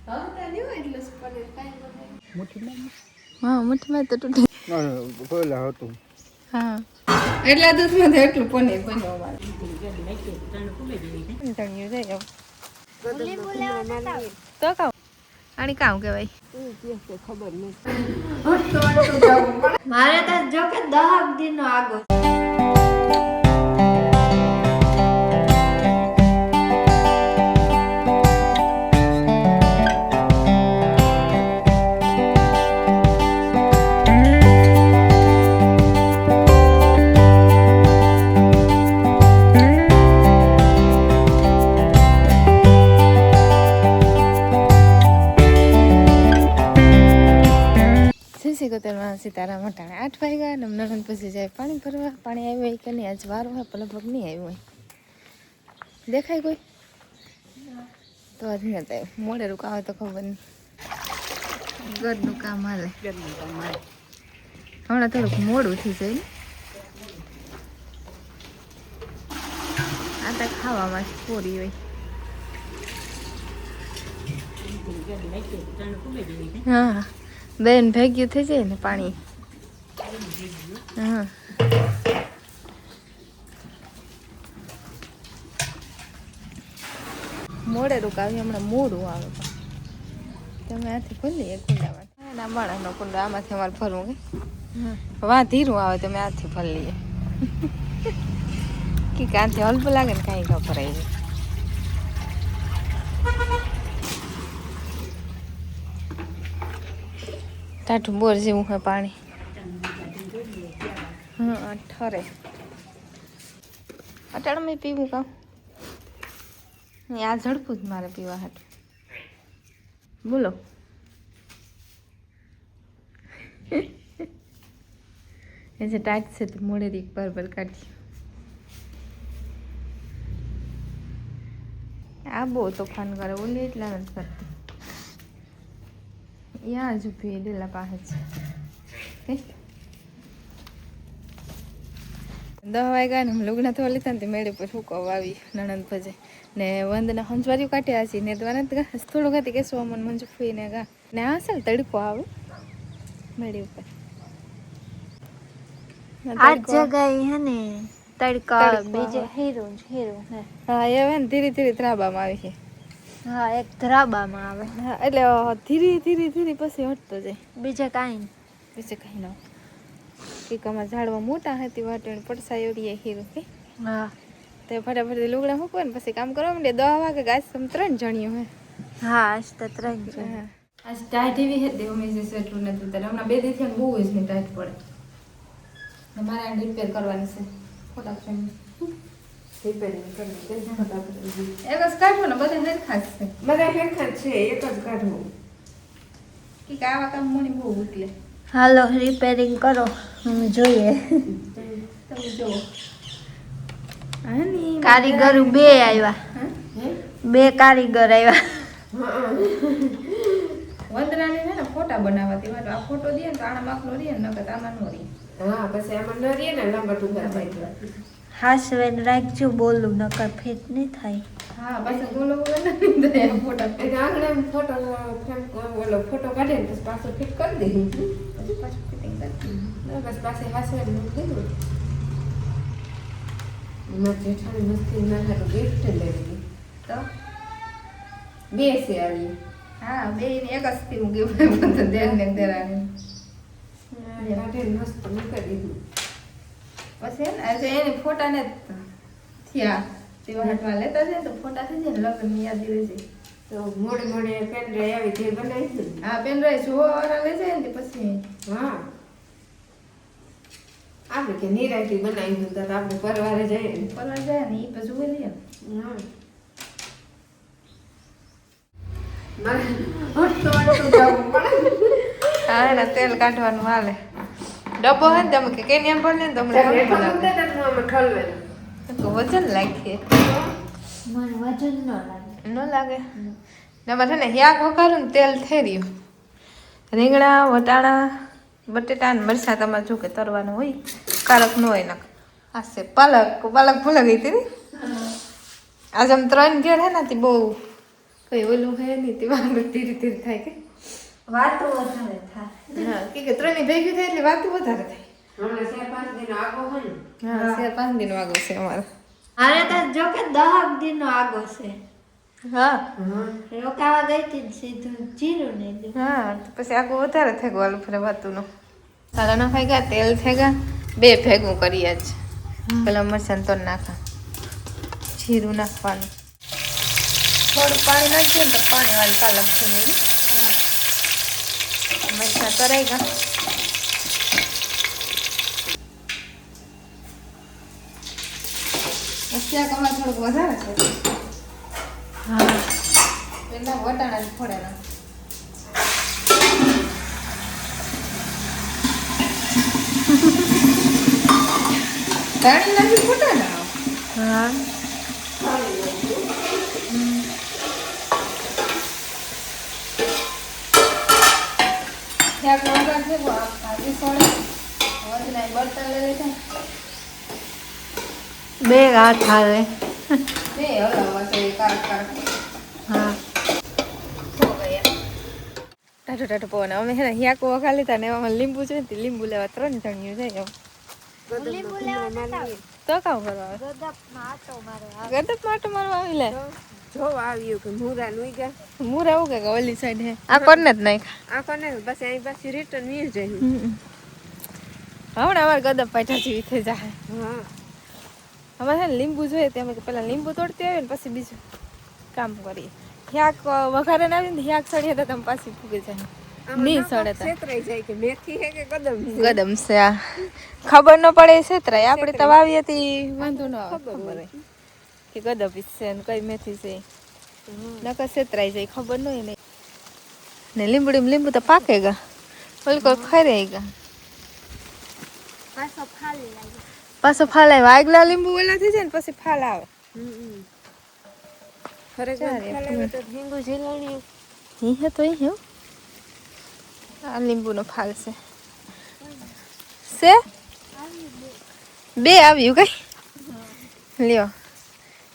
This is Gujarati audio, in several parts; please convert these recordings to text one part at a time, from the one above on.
હા મુઠ્ઠીમાં તો તૂટે પેલા હતું હા એટલા દૂધમાં તો એટલું પનીર બન્યું અમારે તો કામ આની કામ કહેવાય ખબર નહીં મારે તો જો કે 10 દિનનો આગો સિકોતેરમાં સીતારામ મટાણે 8 વાગ્યા અને નણંદ પછી જાય પાણી ભરવા પાણી આવ્યું હોય કે નહીં આજ વારો હોય પણ લગભગ નહીં આવ્યું હોય દેખાય કોઈ તો આજ નહીં આવ્યું મોડે રૂક આવે તો ખબર નહીં ઘરનું કામ હાલે હમણાં થોડુંક મોડું થઈ જાય આ તો ખાવામાં પૂરી હોય હા બેન ભેગ્યું થઈ જાય ને પાણી હા મોડે રોકાવી હમણાં મોડું આવે તમે આથી ખોલીએ કુંડામાં એના માણસનો કુંડો આમાંથી અમારે ભરવું કે વાં ધીરું આવે તમે આથી ભરી લઈએ કે આથી હલ્પ લાગે ને કાંઈ કાં ભરાય ટાઢું બોર જેવું હોય પાણી હા ઠરે અટાણ મેં પીવું કામ આ ઝડપું જ મારે પીવા હાટું બોલો એ જે ટાઈટ છે તો મોડે રીક બરાબર કાઢી આ બહુ તોફાન કરે ઓલી એટલા નથી કરતી યા જ ઉભી ડેલા પાસે છે 10 વાગ્યા ને લુગડા થવા લીધા ને મેળે પર હુકો આવી નણંદ ભજે ને વંદના હંજવારીઓ કાઢ્યા છે ને દ્વારા થોડુંક હતી કે સોમન મંજુ ફૂઈને ગા ને આ છે તડકો આવે મેળી ઉપર આ જગ્યાએ હે ને તડકા બીજે હીરો હા એ હવે ને ધીરે ધીરે ત્રાબામાં આવી છે હા એક ધરાબામાં આવે હા એટલે ધીરે ધીરે ધીરે પછી હટતો જાય બીજે કાંઈ બીજે કંઈ ન કે કમા ઝાડવા મોટા હતી વાટણ પડસાઈ ઓડીએ હીરું કે હા તો ફટાફટ લુગડા મૂકવા ને પછી કામ કરવા માંડે 10 વાગે ગાજ સમ 3 જણીઓ હે હા આજ તો 3 છે આજ ટાઈટ એવી હતી અમે જે સ્વેટર નથી ઉતારે હમણાં 2 દિવસથી બહુ જ ને ટાઈટ પડે મારે આ રિપેર કરવાની છે ફટાફટ રિપેરિંગ કરવી ફટાફટ એક જ કાઢવો ને બધા હેરખા જ છે બધા હેરખા છે એક જ કાઢવું કે આવા કામ મને બહુ ઉતલે હાલો રિપેરિંગ કરો અમે જોઈએ તમે જુઓ આની કારીગર બે આવ્યા બે કારીગર આવ્યા વંદનાને છે ને ફોટા બનાવવાથી માટે આ ફોટો દે ને તો આના માપનો રહે ને નકર આમાં નો રહે હા પછી આમાં ન રહે ને લાંબા ટૂંકા થાય હાસવેન રાખજો બોલું નકર ફિટ નહીં થાય હા પાછો બોલો બનાવી દે ફોટા એટલે આગળ ફોટો ફ્રેમ ઓલો ફોટો કાઢે ને પછી પાછો ફિટ કરી દે પછી પાછું ફિટિંગ કરી બસ પાસે હાસવેન મૂકી દીધું મારે જેઠાણી મસ્તી ના હારું ગિફ્ટ લેવી તો બે છે આવી હા બે ને એક જ થી હું ગિફ્ટ પણ દેર ને દેરાને કાઢે મસ્ત મૂકી દીધું પછી આજે એને ફોટા ને થયા તેવા હટવા લેતા જાય તો ફોટા થઈ જાય ને લગ્ન યાદ રહે છે તો મોડે મોડે પેન ડ્રાઈવ આવી તે બનાવી છે હા પેન ડ્રાઈવ જોવા વાળા લઈ જાય ને પછી હા આપણે કે નિરાયતી બનાવી દઉં તો આપણે પરવારે જઈએ ને ફરવા જાય ને એ પછી જોઈ લઈએ હા હા ને તેલ કાઢવાનું હાલે ડબ્બો હોય ને તમે કે કેનિયન પર ને તમને તો વજન લાગે મને વજન ન લાગે ન લાગે એમાં છે ને યાક વઘારું ને તેલ થઈ રહ્યું રીંગણા વટાણા બટેટા ને મરચાં તમારે જો કે તરવાનું હોય કારક ન હોય નાખ આ છે પાલક ભૂલા ગઈ હતી આજે આમ 3 ઘેર હે ને બહુ કોઈ ઓલું હે નહીં તેમાં ધીરે ધીરે થાય કે વાતો વધારે થાય. હા કે ત્રણેય ભેગી થાય એટલે વાતું વધારે થાય. હમણાં 4-5 દિન આગો હોય ને. હા 4-5 દિન વાગો છે અમારે. અરે તો જો કે 10 દિનનો આગો છે. હા રોકાવા ગઈ હતી ને સીધું જીરું નહીં દે. હા તો પછી આગો વધારે થઈ ગયો આલુ ફરે વાતુંનો. સારા નખાઈ ગયા તેલ થઈ ગયા બે ભેગું કરીએ જ પેલા મરચાં તો નાખા જીરું નાખવાનું થોડું પાણી નાખીએ ને તો પાણી વાળી પાલક થઈ જાય. મરચાં તરાઈ ગયા શાક હમણાં થોડુંક વધારે છે. હા પેલા વટાણા જ ફોડેલા ધાણી નાખી ફોટાના હા શાક વગર છે ભાજી સોળે વધના બર્તન લઈ લીધા બે હાથ આવે. બે હલાવવા છે કારક કારક હા હો ગયા ટાટો ટાટો પવન અમે હે ને યાકો વખા લીધા ને એમાં લીંબુ છે ને લીંબુ લેવા 3 જણિયું જાય એમ લીંબુ લેવા નતા તો કામ કરવા આવે ગદપમાં આટો મારવા ગદપ માટો મારવા આવી લે જો આવ્યું કે મુરા નુઈ ગયા. મુરા આવું કે ઓલી સાઈડ હે આ કોને જ નાખ આ કોને બસ અહીં પાછી રિટર્ન વી જાય. હમણાં અમારે ગદપ પાછા જેવી થઈ જાય. હા અમારે છે ને લીંબુ જોઈએ તે અમે પેલા લીંબુ તોડતી આવીએ ને પછી બીજું કામ કરીએ. યાક વઘારે ને આવીને યાક સળીએ તો તમે પાછી ફૂગી જાય નહીં સડે તો છેતરાઈ જાય કે મેથી હે કે કદમ છે. ગદમ છે આ ખબર ન પડે છેતરાય આપણે તો વાવી હતી વાંધો ન આવે ખબર હોય કે ગદપ છે ને કઈ મેથી છે નકર છેતરાઈ જાય ખબર ન હોય નહીં ને લીંબુ તો પાકે ગા બિલકુલ ખાઈ ગયા પાછો ખાલી લાગે. પાછો ફાલ આવે આગલા લીંબુ ઓલા થઈ જાય ને પછી ફાલ આવે ખરેખર ખાલે તો હિંગુ ઝીલણી ઈ હે તો ઈ હે આ લીંબુનો ફાલ છે બે આવ્યું કઈ લ્યો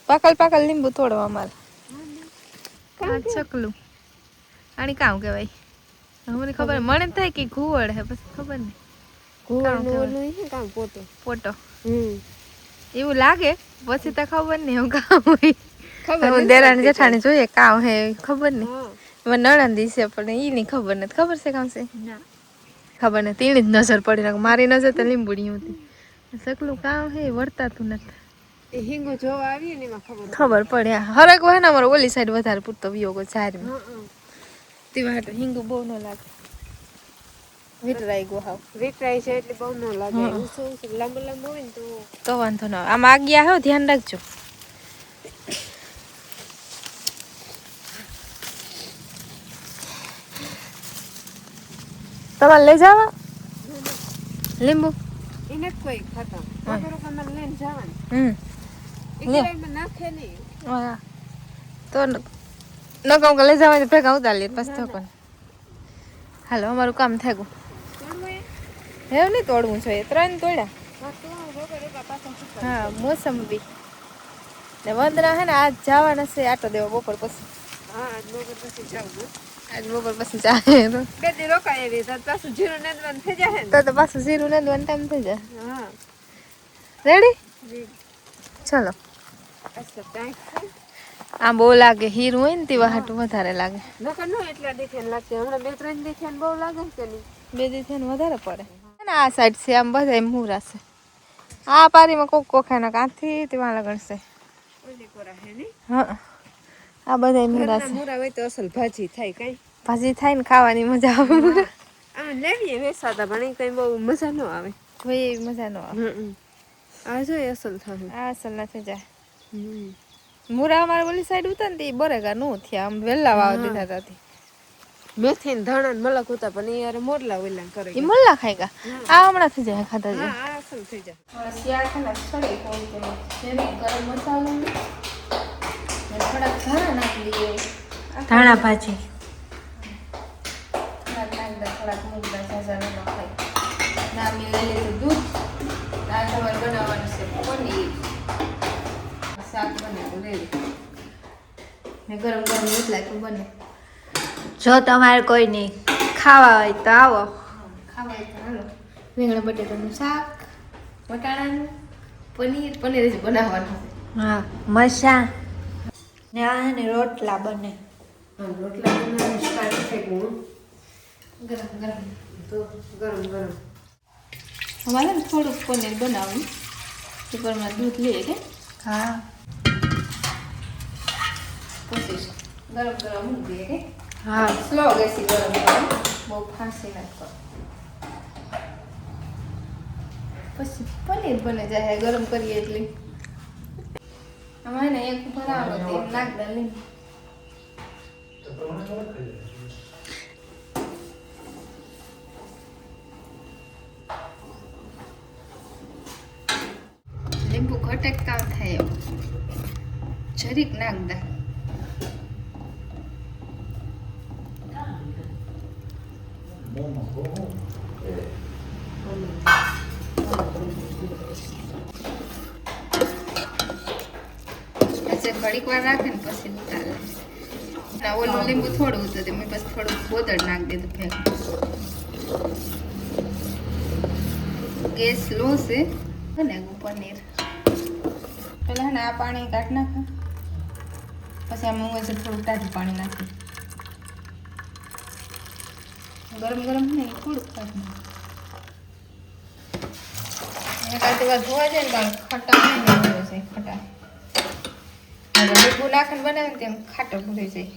પાકલ લીંબુ તોડવા અમારે આ ચકલું આની કામ કહેવાય મને ખબર મને જ થાય કે ઘુવડ હે પછી ખબર નહીં કુવાનું ઓલું હે કામ પોટો એવું લાગે પછી તો ખબર નહીં હું કામ હોય ખબર હું દેરાણી જેઠાણી જોઈએ કામ હે ખબર નહીં મને નણંદી છે પણ ઈ નહીં ખબર નથી ખબર છે કામ છે ના ખબર નથી તેની જ નજર પડી નાખ મારી નજર તો લીંબુડી હતી સકલું કામ હે વર્તાતું નથી એ હિંગુ જોવા આવી ને એમાં ખબર પડે હરક હોય ને અમારે ઓલી સાઈડ વધારે પૂરતો વિયોગો ચારમાં તે માટે હિંગુ બહુ ન લાગે વિતરાઈ ગયો હાવ વિતરાઈ છે એટલે બહુ ન લાગે ઊંચું લાંબુ હોય ને તો વાંધો ન આવે આમાં આગિયા હો ધ્યાન રાખજો તમારે લઈ જાવા લીંબુ એને કોઈ ખાતા વગર કમર લઈને જવાનું લે. એકલામાં નાખે નહીં હા તો ન કહું કે લઈ જવા ભેગા ઉતાર લે પછી તો કોણ હાલો અમારું કામ થઈ ગયું એવું નહીં તોડવું જોઈએ 3 તોડ્યા હા મોસંબી ને વંદના હે ને આજ જવાના છે આટો દેવા બપોર પછી હા આજ બપોર પછી જાવું આજ બપોર પછી જાય તો બે દી રોકાય એવી તો પાછું જીરું નેદવાનું થઈ જાય ને તો પાછું જીરું ને દોન ટાઈમ થઈ જાય હા રેડી જી ચલો અચ્છા થેન્ક આ બહુ લાગે હીરું હોય ને તેવા હાટું વધારે લાગે નકર નો એટલા દેખ્યા લાગશે હમણાં 2-3 દેખ્યા બહુ લાગે છે ને બે દીથી ને વધારે પડે ને આ સાઈડ છે આમ બધા એમ મૂરા છે આ પારીમાં કોક કોખાના કાંથી તેવા લગણ છે ઓલી કોરા હે ને હા આ બધા મૂરા છે મુરા હોય તો અસલ ભાજી થાય કઈ ભાજી થાય ને ખાવાની મજા આવે આ લેવીએ વેસાતા પણ એ કઈ બહુ મજા ન આવે કોઈ એવી મજા ન આવે આ જોઈએ અસલ થાય આ અસલ ના થઈ જાય મૂરા અમારે ઓલી સાઈડ ઉતા ને તે બરેગા નો થયા આમ વેલા વાવ દીધા તાથી મેથી ને ધાણા ને મલક ઉતા પણ એ યાર મોરલા ઓલા કરે ઈ મુલ્લા ખાઈ ગયા આ હમણાં થઈ જાય ખાતા હા આ અસલ થઈ જાય શિયાળ ખાના છડે કોઈ કે જેરી ગરમ મસાલો ને થોડા ધાણા નાખી દઈએ ધાણા ભાજી થોડાક મૂંગના ઝાઝા ન નાખાય ના મેં લઈ લીધું દૂધ આ તમારે બનાવવાનું છે પનીર શાક બનાવ્યું રેડી ને ગરમ ગરમ રોટલા તો બને. જો તમારે કોઈ નહીં ખાવા હોય તો આવો. ખાવા હોય તો હાલો. રીંગણા બટેટાનું શાક, વટાણાનું, પનીર જ બનાવવાનું. હા મસા ને આ ને રોટલા બને. રોટલા બનાવવાનું સ્ટાર્ટ થઈ ગયું. ગરમ ગરમ. તો ગરમ ગરમ. અમારે ને થોડુંક પનીર બનાવવાનું. કુકરમાં દૂધ લઈએ કે હા પછી ગરમ ગરમ મૂકી દઈએ કે હા સ્લો ગેસી ગરમ ગરમ બહુ ફાંસી નાખો. પછી પનીર બને જાય ગરમ કરીએ એટલે. અમારે ને એક બનાવવાનું તેલ નાખ દાલી. લીંબુ ખટક કામ થાય એમ જરીક નાખ દે. ઘડીક વાર રાખે ને પછી ઉતારે. ઓલું લીંબુ થોડું હતું મેં પછી થોડું ગોદળ નાખી દીધું ફેંક. ગેસ લો છે ને પનીર પેલા ને આ પાણી કાઢી નાખે પછી આમાં હું થોડું તાજું પાણી નાખું. ગરમ ગરમ નહીં થોડુંક કાઢી નાખું. એકાદ વાર ધોવા જાય ને કારણ ખટા નહીં હોય છે ખટા. લીંબુ નાખીને બનાવે ને તેમ ખાટો ભરી જાય.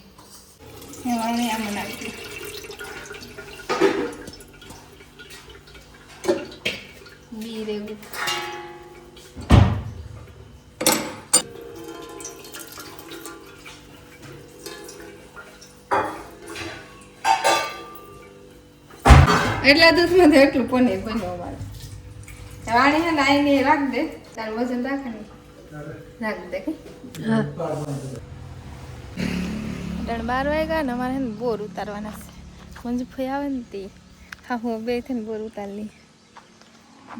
એમાં આમાં નાખી બી રેવું. એટલા દૂધમાં તો એટલું પનીર બન્યું અમારે. વાણી હે ને આઈને રાખ દે તારું વજન રાખે ને રાખ દે કે 12 વાગ્યા ને અમારે બોર ઉતારવાના છે. મંજુ ફઈ આવે ને તે હા હું બે થઈને બોર ઉતારી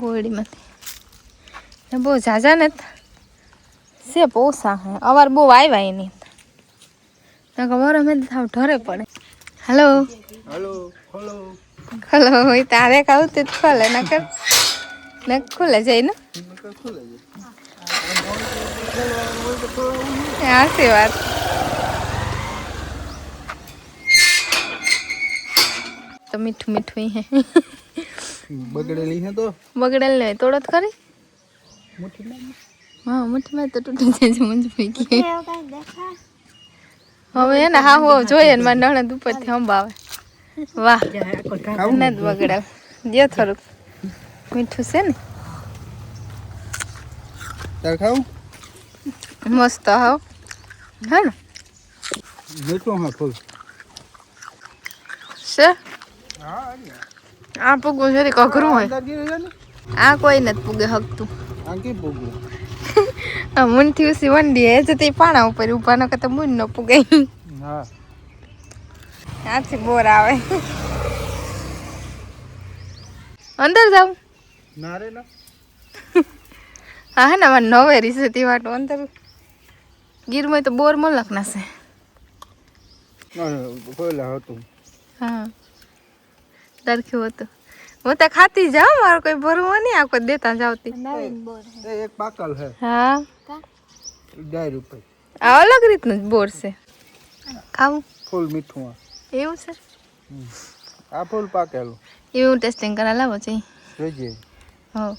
બોરડીમાંથી. બહુ ઝાઝા ને છે પોસા હે અવાર બહુ આવ્યા નહીં ખબર અમે થાવ ઢરે પડે. હેલો हेलो हेलो ખોલો હોય તારે ખાવું તે ખોલે ન કર ન ખુલે જાય ને હાસી વાત. તો મીઠું મીઠું હે बगड़ेली है तो બગડેલ ને તોડો તો ખરી. मुट्ठी में હા મુઠ્ઠીમાં તો તૂટી જાય છે મંજુ પૈકી. હવે એને હા હો જોઈએ ને મારી નણંદ ઉપરથી અંબાવે. વાહ નથી બગડેલ જે થોડુંક મીઠું છે ને तार खाऊं મસ્ત હાવ હે ને मीठो हाँ फुल છે. हाँ આ પૂગું જરીક અઘરું હોય. अंदर गिर गया ना આ કોઈ નથી પૂગે હકતું. आगे पोगो આ મૂનથી ઉસી વંડી હે જતી પાણા ઉપર ઊભા ન કરતા મૂન ન પૂગે. हाँ આથી બોર આવે. અંદર જાવ ना रे ना હા હે ને અમારે નવેરી છે તે વાટો અંદર ગીરમાં તો બોર મલક ના છે. खोला हो तुम હા દરખ્યું હતું હું તો ખાતી જાઉં મારું કોઈ ભરવું નહીં આખો દેતા જાવતી. एक पाकल है હા 1.5 रुपए આ અલગ રીતનું જ બોર છે. ખાવું फुल मीठो हाँ એવું છે आ फुल पाकेलो એવું ટેસ્ટિંગ કરા લાવો છે. જોજે હા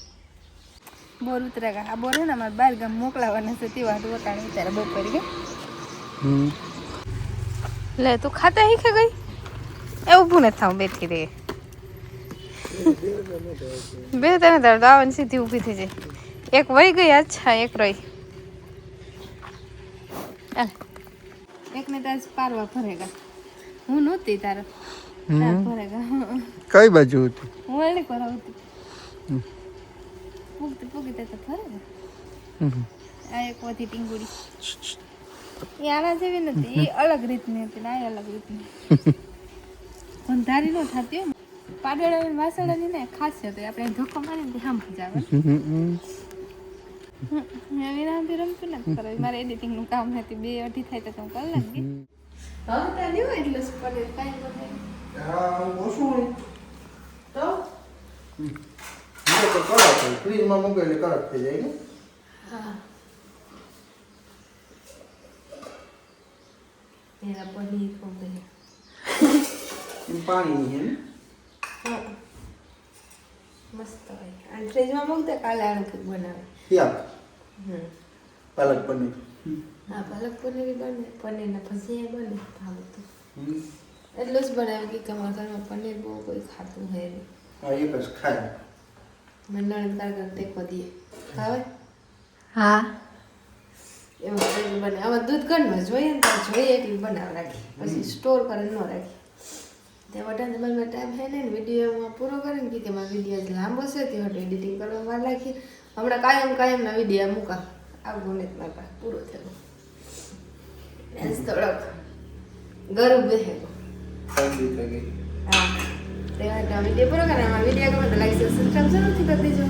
બોર ઉતરે ગયા આ બોર છે ને અમારે બહાર ગામ મોકલાવાના છે તે વાત વટાણી ત્યારે બપોર કે લે તું ખાતા શીખે ગઈ એવું ઊભું નથી થાવ બેઠી રે બે તને તાર તો આવવાની સીધી ઊભી થઈ જાય. એક વહી ગઈ અચ્છા એક રહી. એકને તાર પારવા ભરેગા હું નહોતી તાર ભરેગા કઈ બાજુ હતી હું એની કરાવતી પૂગતી પૂગી તો ભરેગા. આ એક વધી ટીંગુડી એ આના જેવી નથી એ અલગ રીતની હતી ને આ અલગ રીતની અંધારી ન થતી હોય. પાડોળા વાસણની ને ખાસિયત હોય આપણે ધક્કો મારીને સાંભળી જાવ. વિરામથી રમતું ને કરે મારે એડિટિંગનું કામ હતી 2-2:30 થાય તો હું કરી લાગી હા ત્યાં નહીં હોય એટલે પનીર કાંઈ બને ઓછું હોય તો તો કડક હોય ફ્રીજમાં મૂકે એટલે કડક થઈ જાય ને હા મેરા પનીર હો ગયા એમ પાણી નહીં હા મસ્ત હોય અને ફ્રીજમાં મૂક દે કાલે આનું કંઈક બનાવે ક્યાં પાલક પનીર હા પાલક પનીર બને પનીરના ભજીયા બને ભાવ તો એટલું જ બનાવ્યું કે અમારા ઘરમાં પનીર બહુ કોઈ ખાતું હોય નહીં હા એક જ ખાય મંડળ કારકર ટેકો દઈએ ખાવે હા એવું કંઈક બને આમાં દૂધ ઘરમાં જોઈએ ને તો જોઈએ એટલું બનાવ રાખી પછી સ્ટોર કરીને ન રાખી તે વટાને તમારે ટાઈમ હે ને વિડીયોમાં પૂરો કરીને કે તેમાં વિડીયો લાંબો છે તે માટે એડિટિંગ કરવામાં રાખી હમણાં કાયમના વિડીયો મૂકા આવું ને મારા પાસે પૂરો થયો એસ થોડોક ગરું બેહેલો ઠંડી થઈ ગઈ હા તે માટે વિડીયો પૂરો કરે અમારા વિડીયો ગમે તો લાઈક સબસ્ક્રાઈબ જરૂરથી કરી દેજો